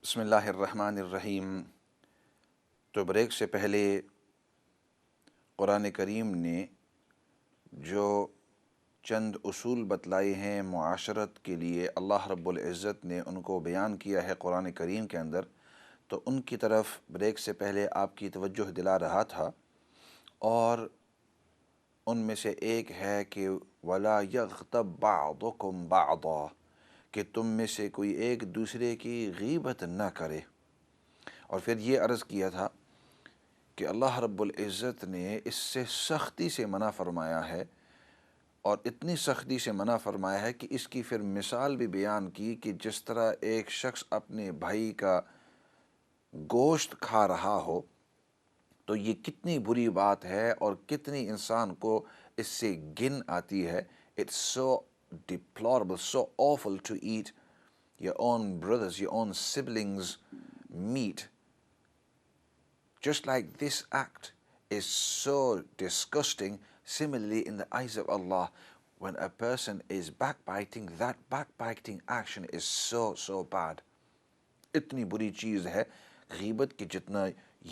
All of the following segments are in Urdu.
بسم اللہ الرحمن الرحیم۔ تو بریک سے پہلے قرآن کریم نے جو چند اصول بتلائے ہیں معاشرت کے لیے، اللہ رب العزت نے ان کو بیان کیا ہے قرآن کریم کے اندر، تو ان کی طرف بریک سے پہلے آپ کی توجہ دلا رہا تھا، اور ان میں سے ایک ہے کہ وَلَا يَغْتَبْ بَعْضُكُمْ بَعْضًا، کہ تم میں سے کوئی ایک دوسرے کی غیبت نہ کرے۔ اور پھر یہ عرض کیا تھا کہ اللہ رب العزت نے اس سے سختی سے منع فرمایا ہے، اور اتنی سختی سے منع فرمایا ہے کہ اس کی پھر مثال بھی بیان کی کہ جس طرح ایک شخص اپنے بھائی کا گوشت کھا رہا ہو، تو یہ کتنی بری بات ہے اور کتنی انسان کو اس سے گن آتی ہے۔ It's so deplorable, so awful to eat your own brothers, your own siblings' meat. Just like this act is so disgusting, similarly in the eyes of Allah, when a person is backbiting, that backbiting action is so bad. اتنی بری چیز ہے غیبت کی جتنا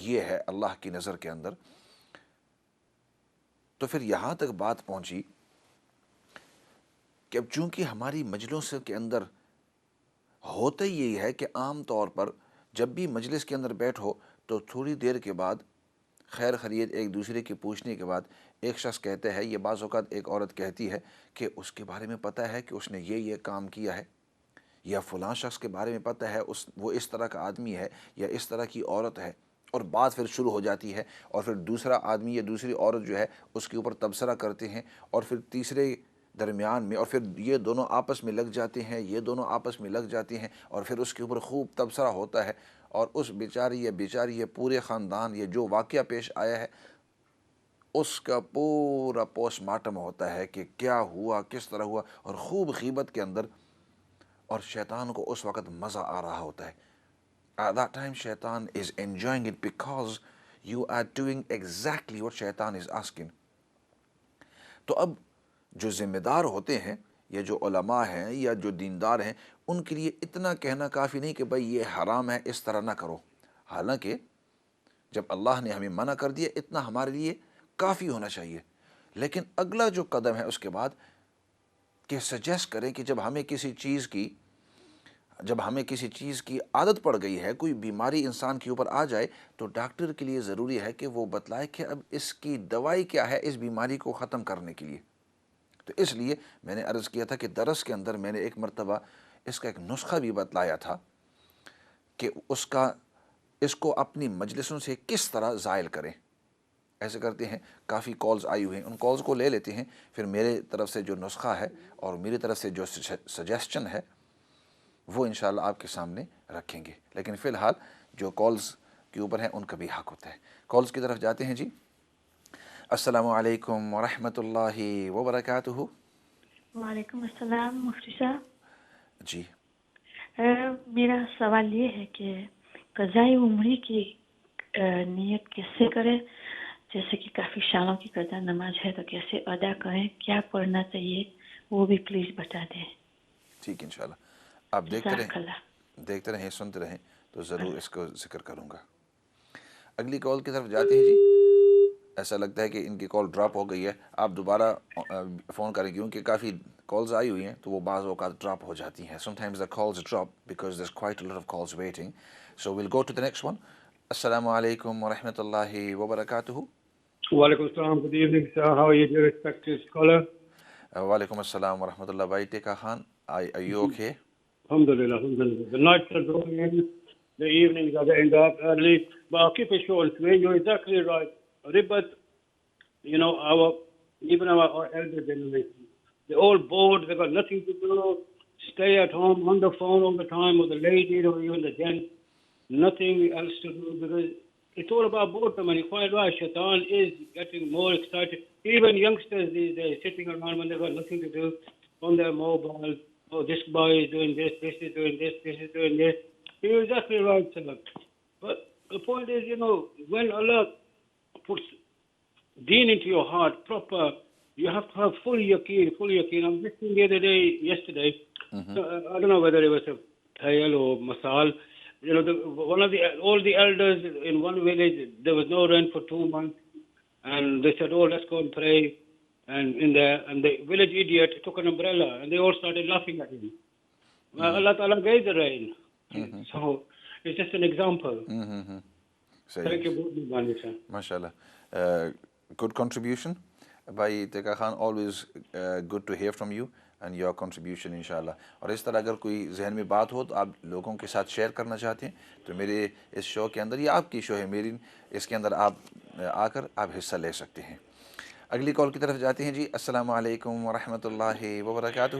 یہ ہے اللہ کی نظر کے اندر۔ تو پھر یہاں تک بات پہنچی کہ اب چونکہ ہماری مجلسوں کے اندر ہوتا ہی یہی ہے کہ عام طور پر جب بھی مجلس کے اندر بیٹھو تو تھوڑی دیر کے بعد خیر خیریت ایک دوسرے کے پوچھنے کے بعد ایک شخص کہتا ہے، یہ بعض اوقات ایک عورت کہتی ہے کہ اس کے بارے میں پتہ ہے کہ اس نے یہ کام کیا ہے، یا فلاں شخص کے بارے میں پتہ ہے وہ اس طرح کا آدمی ہے یا اس طرح کی عورت ہے، اور بات پھر شروع ہو جاتی ہے، اور پھر دوسرا آدمی یا دوسری عورت جو ہے اس کے اوپر تبصرہ کرتے ہیں، اور پھر تیسرے درمیان میں، اور پھر یہ دونوں آپس میں لگ جاتے ہیں، یہ دونوں آپس میں لگ جاتے ہیں، اور پھر اس کے اوپر خوب تبصرہ ہوتا ہے، اور اس بیچاری یا بیچاری یا پورے خاندان یہ جو واقعہ پیش آیا ہے اس کا پورا پوسٹ مارٹم ہوتا ہے کہ کیا ہوا، کس طرح ہوا، اور خوب غیبت کے اندر، اور شیطان کو اس وقت مزہ آ رہا ہوتا ہے۔ At that time شیطان is enjoying it because you are doing exactly what شیطان is asking۔ تو اب جو ذمہ دار ہوتے ہیں یا جو علماء ہیں یا جو دیندار ہیں، ان کے لیے اتنا کہنا کافی نہیں کہ بھئی یہ حرام ہے، اس طرح نہ کرو، حالانکہ جب اللہ نے ہمیں منع کر دیا اتنا ہمارے لیے کافی ہونا چاہیے، لیکن اگلا جو قدم ہے اس کے بعد کہ سجیسٹ کریں کہ جب ہمیں کسی چیز کی عادت پڑ گئی ہے، کوئی بیماری انسان کے اوپر آ جائے، تو ڈاکٹر کے لیے ضروری ہے کہ وہ بتلائے کہ اب اس کی دوائی کیا ہے اس بیماری کو ختم کرنے کے لیے۔ تو اس لیے میں نے عرض کیا تھا کہ درس کے اندر میں نے ایک مرتبہ اس کا ایک نسخہ بھی بتلایا تھا کہ اس کو اپنی مجلسوں سے کس طرح زائل کریں۔ ایسے کرتے ہیں، کافی کالز آئی ہوئی ہیں، ان کالز کو لے لیتے ہیں، پھر میرے طرف سے جو نسخہ ہے اور میری طرف سے جو سجیسشن ہے وہ انشاءاللہ آپ کے سامنے رکھیں گے، لیکن فی الحال جو کالز کے اوپر ہیں ان کا بھی حق ہوتا ہے۔ کالز کی طرف جاتے ہیں۔ جی السلام علیکم ورحمۃ اللہ وبرکاتہ۔ وعلیکم السلام مفتی صاحب۔ جی میرا سوال یہ ہے کہ قضاء عمری کی نیت کیسے کریں؟ جیسے کہ کافی سالوں کی قضا نماز ہے تو کیسے ادا کریں، کیا پڑھنا چاہیے، وہ بھی پلیز بتا دیں۔ ٹھیک انشاءاللہ، آپ جزاک اللہ۔ دیکھتے رہیں، سنتے رہیں، تو ضرور اس کو ذکر کروں گا۔ اگلی کال کی طرف جاتے ہیں۔ جی ایسا لگتا ہے کہ ان کی کال ڈراپ ہو گئی ہے، آپ دوبارہ فون کریں کیونکہ کافی کالز آئی ہوئی ہیں تو وہ بعض اوقات ڈراپ ہو جاتی ہیں۔ sometimes the calls drop because there's quite a lot of calls waiting, so we'll go to the next one۔ السلام علیکم ورحمۃ اللہ وبرکاتہ۔ Walaikum assalam. Good evening, sir. How are you, dear respected scholar? وعلیکم السلام ورحمۃ اللہ۔ بھائی ٹیکا Khan, are you okay؟ Alhamdulillah, alhamdulillah. The nights are drawing in, the evenings are getting dark early, but I'll keep it short and sweet. You're exactly right. Ribat, even our elder generation, they're all bored, they've got nothing to do, stay at home on the phone all the time, or the lady or even the gent, nothing else to do, because it's all about boredom, and you're quite right, Shaitan is getting more excited. Even youngsters these days sitting around when they've got nothing to do on their mobile. Oh, this boy is doing this, this is doing this, this is doing this. You're exactly right, sir. But the point is, when Allah puts deen into your heart, proper, you have to have full yaqeen. I'm listening the other day, yesterday, I don't know whether it was a tayal or masal, You know, all the elders in one village, there was no rain for 2 months, and they said, "Oh, let's go and pray." And the village idiot took an umbrella, and they all started laughing at him. Well, Allah Ta'ala gave the rain. So it's just an example. صحیح. Thank you very much, sir. MashaAllah. Good contribution. Bhai Teka Khan, always good to hear from you and your contribution inshallah. اور اس طرح اگر کوئی ذہن میں بات ہو تو آپ لوگوں کے ساتھ شیئر کرنا چاہتے ہیں تو میرے اس شو کے اندر، یہ آپ کی شو ہے، میری اس کے اندر آپ آ کر آپ حصہ لے سکتے ہیں. اگلی کال کی طرف جاتے ہیں جی. السلام علیکم ورحمۃ اللہ وبرکاتہ.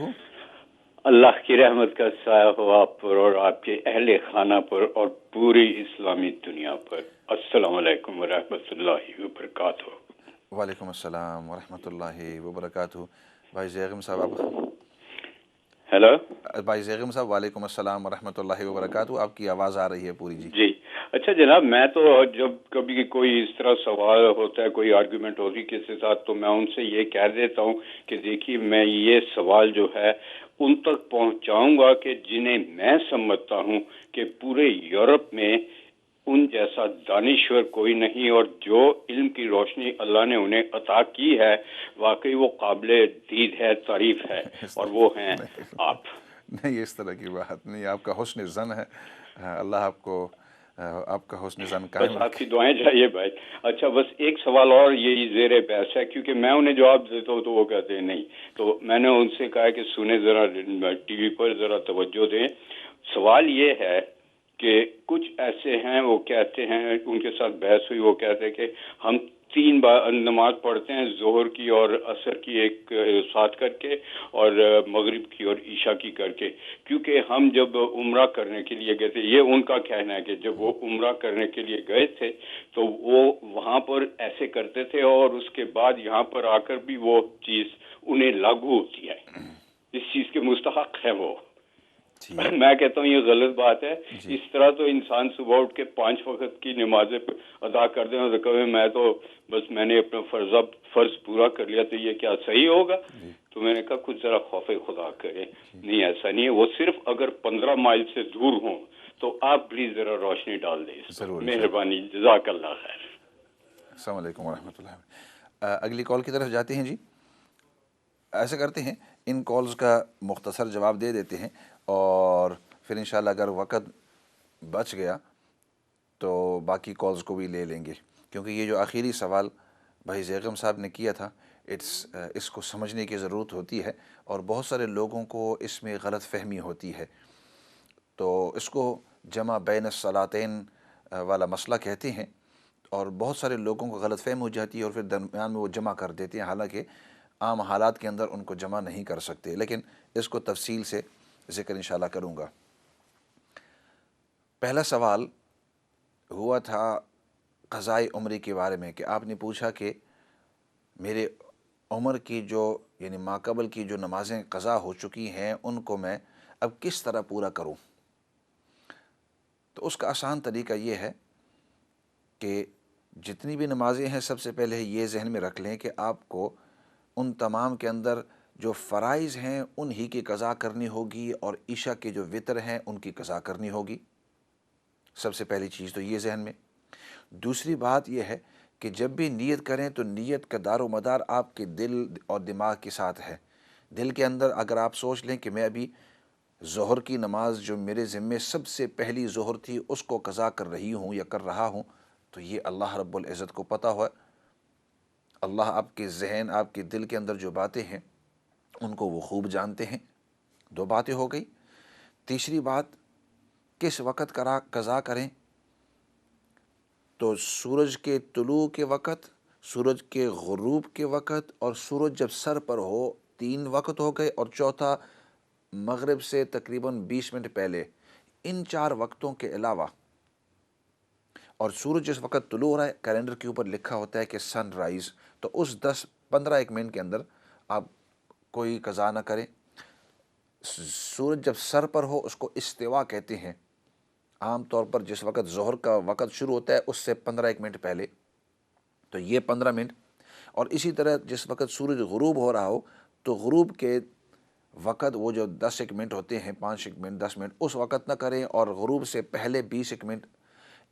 اللہ کی رحمت کا سایہ ہو آپ پر اور آپ کے اہل خانہ پر اور پوری اسلامی دنیا پر. السلام علیکم ورحمۃ اللہ وبرکاتہ. وعلیکم السلام ورحمۃ اللہ وبرکاتہ. بھائی زیغم صاحب آپ. ہیلو بھائی زیغم صاحب، وعلیکم السلام ورحمۃ اللہ وبرکاتہ. آپ کی آواز آ رہی ہے پوری جی. جی اچھا جناب، میں تو جب کبھی کوئی اس طرح سوال ہوتا ہے، کوئی آرگیومنٹ ہوتی ہے کسی کے ساتھ، تو میں ان سے یہ کہہ دیتا ہوں کہ دیکھیے میں یہ سوال جو ہے ان تک پہنچاؤں گا کہ جنہیں میں سمجھتا ہوں کہ پورے یورپ میں ان جیسا دانشور کوئی نہیں، اور جو علم کی روشنی اللہ نے انہیں عطا کی ہے واقعی وہ قابل دید ہے، تعریف ہے، اور وہ ہیں آپ. نہیں اس طرح کی بات نہیں، آپ کا حسن زن ہے. اللہ آپ کو آپ کا حسن زن قائم بس آپ کی دعائیں چاہیے بھائی. اچھا بس ایک سوال اور یہی زیر بحث ہے، کیونکہ میں انہیں جواب دیتا ہوں تو وہ کہتے ہیں نہیں، تو میں نے ان سے کہا کہ سنیں ذرا ٹی وی پر ذرا توجہ دیں. سوال یہ ہے کہ کچھ ایسے ہیں وہ کہتے ہیں، ان کے ساتھ بحث ہوئی، وہ کہتے ہیں کہ ہم 3 بار نماز پڑھتے ہیں، ظہر کی اور عصر کی ایک ساتھ کر کے، اور مغرب کی اور عشاء کی کر کے، کیونکہ ہم جب عمرہ کرنے کے لیے گئے تھے، یہ ان کا کہنا ہے کہ جب وہ عمرہ کرنے کے لیے گئے تھے تو وہ وہاں پر ایسے کرتے تھے، اور اس کے بعد یہاں پر آ کر بھی وہ چیز انہیں لاگو ہوتی ہے، اس چیز کے مستحق ہے وہ. میں کہتا ہوں یہ غلط بات ہے. اس طرح تو انسان صبح اٹھ کے 5 وقت کی نمازیں ادا کر دیں اور کہے میں تو بس میں نے اپنا فرض پورا کر لیا، تو یہ کیا صحیح ہوگا؟ تو میں نے کہا کچھ ذرا خوف خدا کرے. نہیں ایسا نہیں ہے، وہ صرف اگر 15 مائل سے دور ہوں تو آپ پلیز ذرا روشنی ڈال دیں. مہربانی، جزاک اللہ خیر. السلام علیکم ورحمۃ اللہ. اگلی کال کی طرف جاتے ہیں جی. ایسا کرتے ہیں ان کالز کا مختصر جواب دے دیتے ہیں اور پھر انشاءاللہ اگر وقت بچ گیا تو باقی کالز کو بھی لے لیں گے، کیونکہ یہ جو آخری سوال بھائی زیغم صاحب نے کیا تھا اس کو سمجھنے کی ضرورت ہوتی ہے، اور بہت سارے لوگوں کو اس میں غلط فہمی ہوتی ہے. تو اس کو جمع بین الصلاتین والا مسئلہ کہتے ہیں، اور بہت سارے لوگوں کو غلط فہم ہو جاتی ہے اور پھر درمیان میں وہ جمع کر دیتے ہیں، حالانکہ عام حالات کے اندر ان کو جمع نہیں کر سکتے. لیکن اس کو تفصیل سے ذکر انشاءاللہ کروں گا. پہلا سوال ہوا تھا قضائے عمرے کے بارے میں، کہ آپ نے پوچھا کہ میرے عمر کی جو یعنی ماقبل کی جو نمازیں قضا ہو چکی ہیں ان کو میں اب کس طرح پورا کروں. تو اس کا آسان طریقہ یہ ہے کہ جتنی بھی نمازیں ہیں سب سے پہلے یہ ذہن میں رکھ لیں کہ آپ کو ان تمام کے اندر جو فرائض ہیں ان ہی کی قضا کرنی ہوگی، اور عشاء کے جو وطر ہیں ان کی قضا کرنی ہوگی. سب سے پہلی چیز تو یہ ذہن میں. دوسری بات یہ ہے کہ جب بھی نیت کریں تو نیت کا دار و مدار آپ کے دل اور دماغ کے ساتھ ہے. دل کے اندر اگر آپ سوچ لیں کہ میں ابھی ظہر کی نماز جو میرے ذمے سب سے پہلی ظہر تھی اس کو قضا کر رہی ہوں یا کر رہا ہوں، تو یہ اللہ رب العزت کو پتہ ہوا. اللہ آپ کے ذہن، آپ کے دل کے اندر جو باتیں ہیں ان کو وہ خوب جانتے ہیں. 2 باتیں ہو گئی. تیسری بات، کس وقت قضا کریں؟ تو سورج کے طلوع کے وقت، سورج کے غروب کے وقت، اور سورج جب سر پر ہو، 3 وقت ہو گئے، اور چوتھا مغرب سے تقریباً 20 منٹ پہلے. ان 4 وقتوں کے علاوہ، اور سورج جس وقت طلوع ہو رہا ہے کیلنڈر کے اوپر لکھا ہوتا ہے کہ سن رائز، تو اس 10-15 منٹ کے اندر آپ کوئی قضا نہ کریں. سورج جب سر پر ہو اس کو استوا کہتے ہیں. عام طور پر جس وقت ظہر کا وقت شروع ہوتا ہے اس سے 15 منٹ پہلے، تو یہ 15 منٹ. اور اسی طرح جس وقت سورج غروب ہو رہا ہو تو غروب کے وقت وہ جو 10 منٹ ہوتے ہیں، 5 منٹ 10 منٹ، اس وقت نہ کریں، اور غروب سے پہلے 20 منٹ،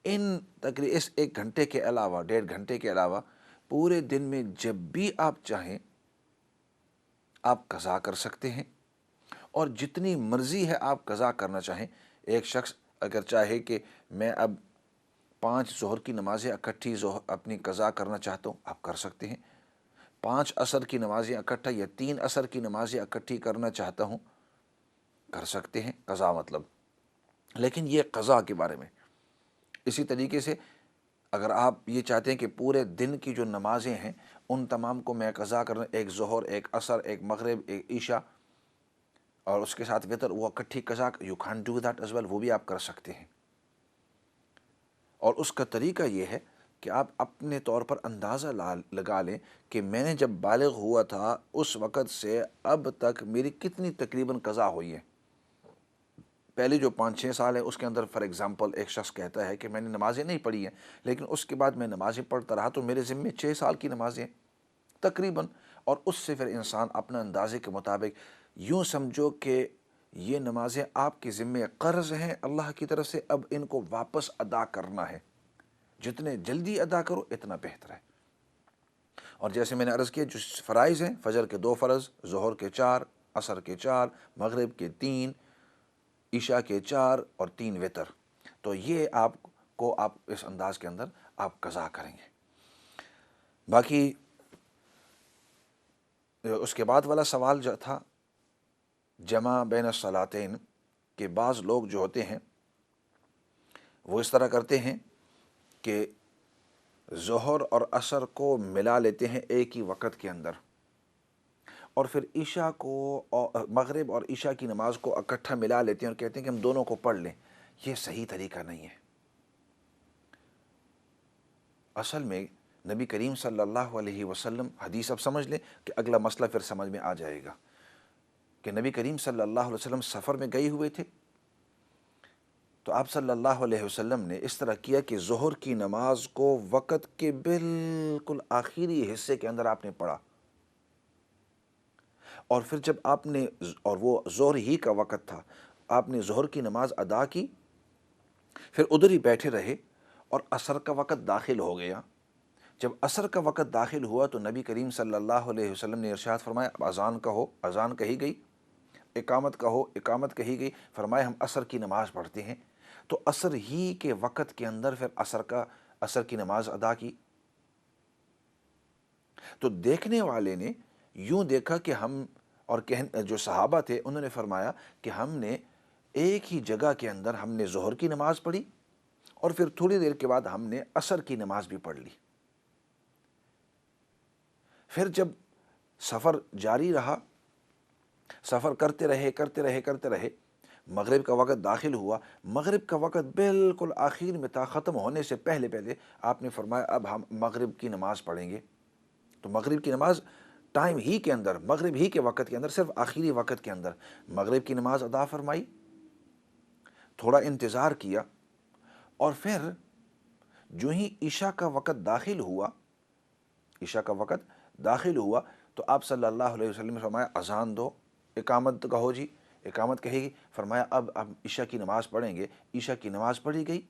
ان تقریباً اس 1 گھنٹے کے علاوہ 1.5 گھنٹے کے علاوہ پورے دن میں جب بھی آپ چاہیں آپ قضا کر سکتے ہیں، اور جتنی مرضی ہے آپ قضا کرنا چاہیں۔ ایک شخص اگر چاہے کہ میں اب 5 ظہر کی نمازیں اکٹھی اپنی قضا کرنا چاہتا ہوں، آپ کر سکتے ہیں۔ 5 عصر کی نمازیں اکٹھا یا 3 عصر کی نمازیں اکٹھی کرنا چاہتا ہوں، کر سکتے ہیں، قضا مطلب۔ لیکن یہ قضا کے بارے میں، اسی طریقے سے اگر آپ یہ چاہتے ہیں کہ پورے دن کی جو نمازیں ہیں ان تمام کو میں قضا کرنا، ایک ظہر، ایک عصر، ایک مغرب، ایک عشاء، اور اس کے ساتھ وطر، وہ اکٹھی قضا، you can do that as well, وہ بھی آپ کر سکتے ہیں۔ اور اس کا طریقہ یہ ہے کہ آپ اپنے طور پر اندازہ لگا لیں کہ میں نے جب بالغ ہوا تھا اس وقت سے اب تک میری کتنی تقریباً قضا ہوئی ہے۔ پہلے جو 5-6 سال ہے اس کے اندر، فار ایگزامپل ایک شخص کہتا ہے کہ میں نے نمازیں نہیں پڑھی ہیں، لیکن اس کے بعد میں نمازیں پڑھتا رہا، تو میرے ذمے 6 سال کی نمازیں تقریباً، اور اس سے پھر انسان اپنا اندازے کے مطابق یوں سمجھو کہ یہ نمازیں آپ کے ذمے قرض ہیں اللہ کی طرف سے، اب ان کو واپس ادا کرنا ہے، جتنے جلدی ادا کرو اتنا بہتر ہے۔ اور جیسے میں نے عرض کیا، جو فرائض ہیں، فجر کے 2 فرض، ظہر کے 4، عصر کے 4، مغرب کے 3، عشاء کے 4 اور 3 وتر، تو یہ آپ کو آپ اس انداز کے اندر آپ قضا کریں گے۔ باقی اس کے بعد والا سوال جو تھا جمع بین الصلاتین، کہ بعض لوگ جو ہوتے ہیں وہ اس طرح کرتے ہیں کہ ظہر اور عصر کو ملا لیتے ہیں ایک ہی وقت کے اندر، اور پھر عشاء کو، مغرب اور عشاء کی نماز کو اکٹھا ملا لیتے ہیں اور کہتے ہیں کہ ہم دونوں کو پڑھ لیں۔ یہ صحیح طریقہ نہیں ہے۔ اصل میں نبی کریم صلی اللہ علیہ وسلم، حدیث اب سمجھ لیں کہ اگلا مسئلہ پھر سمجھ میں آ جائے گا، کہ نبی کریم صلی اللہ علیہ وسلم سفر میں گئے ہوئے تھے، تو آپ صلی اللہ علیہ وسلم نے اس طرح کیا کہ ظہر کی نماز کو وقت کے بالکل آخری حصے کے اندر آپ نے پڑھا، اور پھر جب آپ نے، اور وہ ظہر ہی کا وقت تھا، آپ نے ظہر کی نماز ادا کی، پھر ادھر ہی بیٹھے رہے، اور عصر کا وقت داخل ہو گیا۔ جب عصر کا وقت داخل ہوا تو نبی کریم صلی اللہ علیہ وسلم نے ارشاد فرمایا، اب اذان کہو، اذان کہی گئی، اقامت کہو، اقامت کہی گئی، فرمایا ہم عصر کی نماز پڑھتے ہیں۔ تو عصر ہی کے وقت کے اندر پھر عصر کی نماز ادا کی۔ تو دیکھنے والے نے یوں دیکھا کہ ہم، اور جو صحابہ تھے انہوں نے فرمایا کہ ہم نے ایک ہی جگہ کے اندر ہم نے ظہر کی نماز پڑھی، اور پھر تھوڑی دیر کے بعد ہم نے عصر کی نماز بھی پڑھ لی۔ پھر جب سفر جاری رہا، سفر کرتے رہے، مغرب کا وقت داخل ہوا، مغرب کا وقت بالکل آخر میں تھا، ختم ہونے سے پہلے آپ نے فرمایا اب ہم مغرب کی نماز پڑھیں گے۔ تو مغرب کی نماز ٹائم ہی کے اندر، مغرب ہی کے وقت کے اندر، صرف آخری وقت کے اندر مغرب کی نماز ادا فرمائی، تھوڑا انتظار کیا، اور پھر جو ہی عشاء کا وقت داخل ہوا تو آپ صلی اللہ علیہ وسلم نے فرمایا اذان دو، اقامت کہو جی، اقامت کہے گی، فرمایا اب عشاء کی نماز پڑھیں گے۔ عشاء کی نماز پڑھی گئی،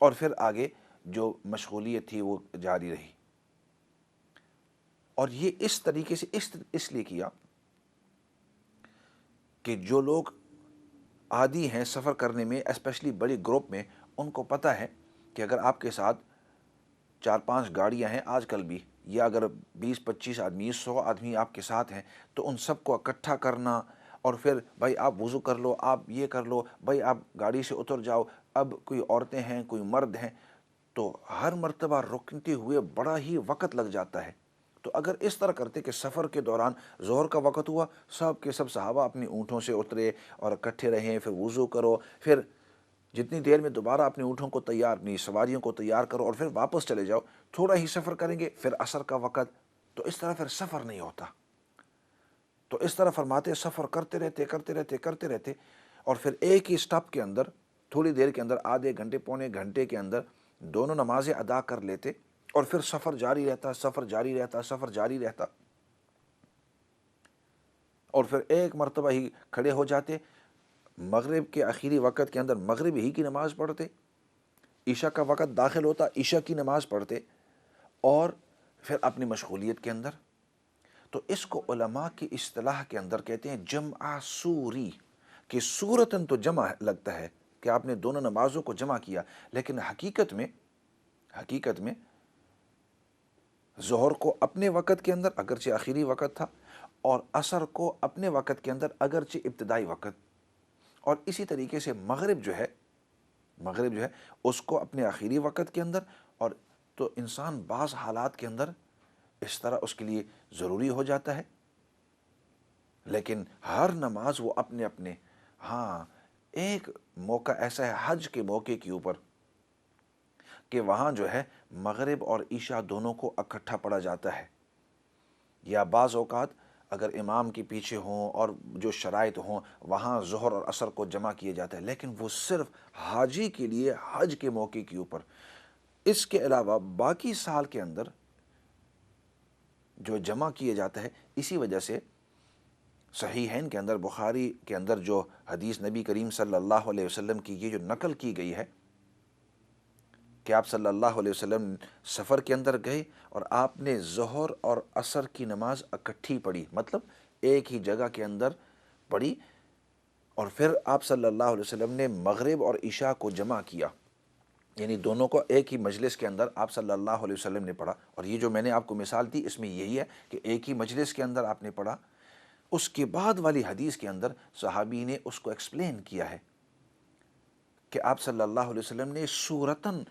اور پھر آگے جو مشغولیت تھی وہ جاری رہی۔ اور یہ اس طریقے سے اس لیے کیا کہ جو لوگ عادی ہیں سفر کرنے میں، اسپیشلی بڑی گروپ میں، ان کو پتہ ہے کہ اگر آپ کے ساتھ 4-5 گاڑیاں ہیں آج کل بھی، یا اگر 20-25 آدمی، 100 آدمی آپ کے ساتھ ہیں، تو ان سب کو اکٹھا کرنا، اور پھر بھائی آپ وضو کر لو، آپ یہ کر لو، بھائی آپ گاڑی سے اتر جاؤ، اب کوئی عورتیں ہیں، کوئی مرد ہیں، تو ہر مرتبہ رکتے ہوئے بڑا ہی وقت لگ جاتا ہے۔ تو اگر اس طرح کرتے کہ سفر کے دوران ظہر کا وقت ہوا، سب کے سب صحابہ اپنی اونٹوں سے اترے اور اکٹھے رہیں، پھر وضو کرو، پھر جتنی دیر میں دوبارہ اپنے اونٹوں کو تیار، اپنی سواریوں کو تیار کرو، اور پھر واپس چلے جاؤ، تھوڑا ہی سفر کریں گے، پھر عصر کا وقت، تو اس طرح پھر سفر نہیں ہوتا۔ تو اس طرح فرماتے سفر کرتے رہتے، اور پھر ایک ہی سٹاپ کے اندر، تھوڑی دیر کے اندر، آدھے گھنٹے پونے گھنٹے کے اندر دونوں نمازیں ادا کر لیتے، اور پھر سفر جاری رہتا۔ اور پھر ایک مرتبہ ہی کھڑے ہو جاتے، مغرب کے آخری وقت کے اندر مغرب ہی کی نماز پڑھتے، عشاء کا وقت داخل ہوتا عشاء کی نماز پڑھتے، اور پھر اپنی مشغولیت کے اندر۔ تو اس کو علماء کی اصطلاح کے اندر کہتے ہیں جمع سوری، کہ صورتاً تو جمع لگتا ہے کہ آپ نے دونوں نمازوں کو جمع کیا، لیکن حقیقت میں ظہر کو اپنے وقت کے اندر اگرچہ آخری وقت تھا، اور عصر کو اپنے وقت کے اندر اگرچہ ابتدائی وقت، اور اسی طریقے سے مغرب جو ہے اس کو اپنے آخری وقت کے اندر، اور تو انسان بعض حالات کے اندر اس طرح اس کے لیے ضروری ہو جاتا ہے، لیکن ہر نماز وہ اپنے اپنے، ہاں ایک موقع ایسا ہے حج کے موقع کے اوپر کہ وہاں جو ہے مغرب اور عشاء دونوں کو اکٹھا پڑھا جاتا ہے، یا بعض اوقات اگر امام کے پیچھے ہوں اور جو شرائط ہوں وہاں ظہر اور عصر کو جمع کیے جاتا ہے، لیکن وہ صرف حاجی کے لیے حج کے موقع کے اوپر۔ اس کے علاوہ باقی سال کے اندر جو جمع کیے جاتا ہے، اسی وجہ سے صحیحین کے اندر، بخاری کے اندر جو حدیث نبی کریم صلی اللہ علیہ وسلم کی یہ جو نقل کی گئی ہے کہ آپ صلی اللہ علیہ وسلم سفر کے اندر گئے اور آپ نے ظہر اور عصر کی نماز اکٹھی پڑھی، مطلب ایک ہی جگہ کے اندر پڑھی، اور پھر آپ صلی اللہ علیہ وسلم نے مغرب اور عشاء کو جمع کیا، یعنی دونوں کو ایک ہی مجلس کے اندر آپ صلی اللہ علیہ وسلم نے پڑھا۔ اور یہ جو میں نے آپ کو مثال دی اس میں یہی ہے کہ ایک ہی مجلس کے اندر آپ نے پڑھا۔ اس کے بعد والی حدیث کے اندر صحابی نے اس کو ایکسپلین کیا ہے کہ آپ صلی اللہ علیہ وسلم نے صورتاً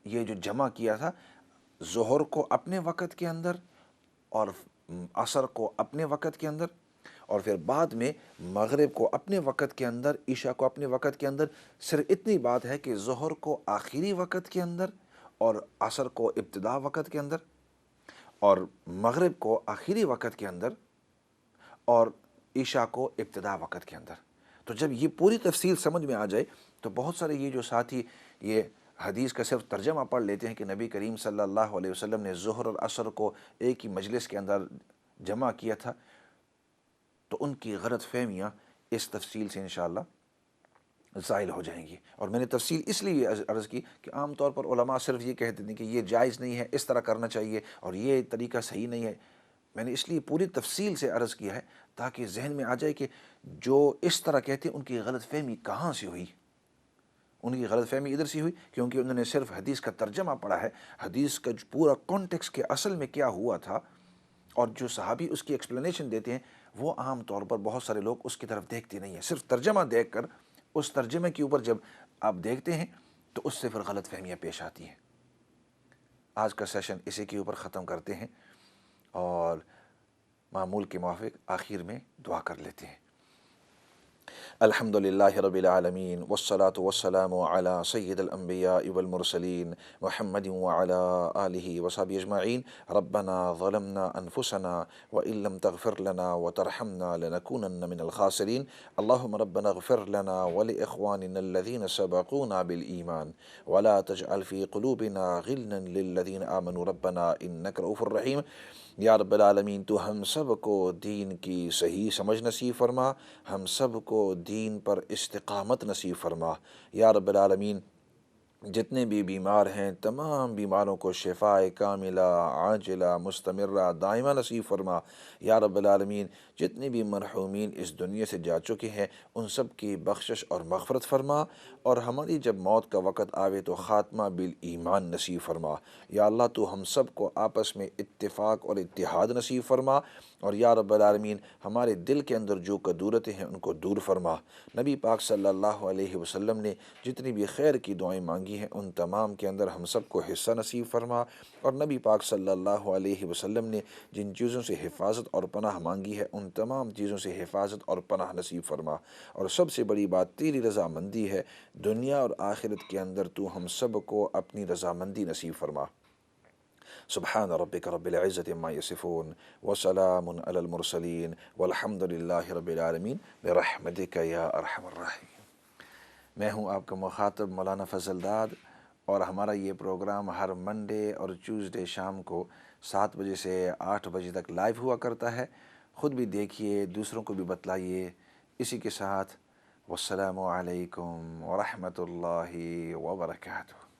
یہ جو جمع کیا تھا، ظہر کو اپنے وقت کے اندر اور عصر کو اپنے وقت کے اندر، اور پھر بعد میں مغرب کو اپنے وقت کے اندر، عشاء کو اپنے وقت کے اندر۔ صرف اتنی بات ہے کہ ظہر کو آخری وقت کے اندر اور عصر کو ابتدا وقت کے اندر، اور مغرب کو آخری وقت کے اندر اور عشاء کو ابتدا وقت کے اندر۔ تو جب یہ پوری تفصیل سمجھ میں آ جائے تو بہت سارے یہ جو ساتھی یہ حدیث کا صرف ترجمہ پڑھ لیتے ہیں کہ نبی کریم صلی اللہ علیہ وسلم نے ظہر اور عصر کو ایک ہی مجلس کے اندر جمع کیا تھا، تو ان کی غلط فہمیاں اس تفصیل سے انشاءاللہ زائل ہو جائیں گی۔ اور میں نے تفصیل اس لیے عرض کی کہ عام طور پر علماء صرف یہ کہتے ہیں کہ یہ جائز نہیں ہے، اس طرح کرنا چاہیے، اور یہ طریقہ صحیح نہیں ہے۔ میں نے اس لیے پوری تفصیل سے عرض کیا ہے تاکہ ذہن میں آ جائے کہ جو اس طرح کہتے ہیں ان کی غلط فہمی کہاں سے ہوئی۔ ان کی غلط فہمی ادھر سے ہوئی کیونکہ انہوں نے صرف حدیث کا ترجمہ پڑھا ہے، حدیث کا جو پورا کانٹیکس کے اصل میں کیا ہوا تھا، اور جو صحابی اس کی ایکسپلینیشن دیتے ہیں وہ عام طور پر بہت سارے لوگ اس کی طرف دیکھتے نہیں ہیں۔ صرف ترجمہ دیکھ کر اس ترجمے کے اوپر جب آپ دیکھتے ہیں تو اس سے پھر غلط فہمیاں پیش آتی ہیں۔ آج کا سیشن اسی کے اوپر ختم کرتے ہیں، اور معمول کے موافق آخر میں دعا کر لیتے ہیں۔ الحمد للہ رب العالمین والصلاة والسلام علی سید الانبیاء والمرسلین محمد وعلی آلہ وصحبہ اجمعین۔ ربنا ظلمنا انفسنا وإن لم تغفر لنا وترحمنا لنكونن من الخاسرین۔ اللهم ربنا اغفر لنا ولإخواننا الذين سبقونا بالإيمان ولا تجعل في قلوبنا غلا للذين آمنوا ربنا إنك رؤوف رحیم۔ یا رب العالمین تو ہم سب کو دین کی صحیح سمجھ نصیب فرما، ہم سب کو دین پر استقامت نصیب فرما۔ یا رب العالمین جتنے بھی بیمار ہیں تمام بیماروں کو شفاء کاملہ عاجلہ مستمرہ دائمہ نصیب فرما۔ یا رب العالمین جتنے بھی مرحومین اس دنیا سے جا چکے ہیں ان سب کی بخشش اور مغفرت فرما، اور ہماری جب موت کا وقت آوے تو خاتمہ بالایمان نصیب فرما۔ یا اللہ تو ہم سب کو آپس میں اتفاق اور اتحاد نصیب فرما، اور یا رب العالمین ہمارے دل کے اندر جو کدورتیں ہیں ان کو دور فرما۔ نبی پاک صلی اللہ علیہ وسلم نے جتنی بھی خیر کی دعائیں مانگی ہیں ان تمام کے اندر ہم سب کو حصہ نصیب فرما، اور نبی پاک صلی اللہ علیہ وسلم نے جن چیزوں سے حفاظت اور پناہ مانگی ہے ان تمام چیزوں سے حفاظت اور پناہ نصیب فرما۔ اور سب سے بڑی بات تیری رضامندی ہے، دنیا اور آخرت کے اندر تو ہم سب کو اپنی رضامندی نصیب فرما۔ سبحان ربک رب العزت عما یصفون وسلام علی المرسلین والحمد للہ رب العالمین برحمتک یا ارحم الراحمین۔ میں ہوں آپ کا مخاطب مولانا فضل داد، اور ہمارا یہ پروگرام ہر منڈے اور ٹیوزڈے شام کو 7 بجے سے 8 بجے تک لائیو ہوا کرتا ہے، خود بھی دیکھیے، دوسروں کو بھی بتلائیے۔ اسی کے ساتھ والسلام علیکم ورحمۃ اللہ وبرکاتہ۔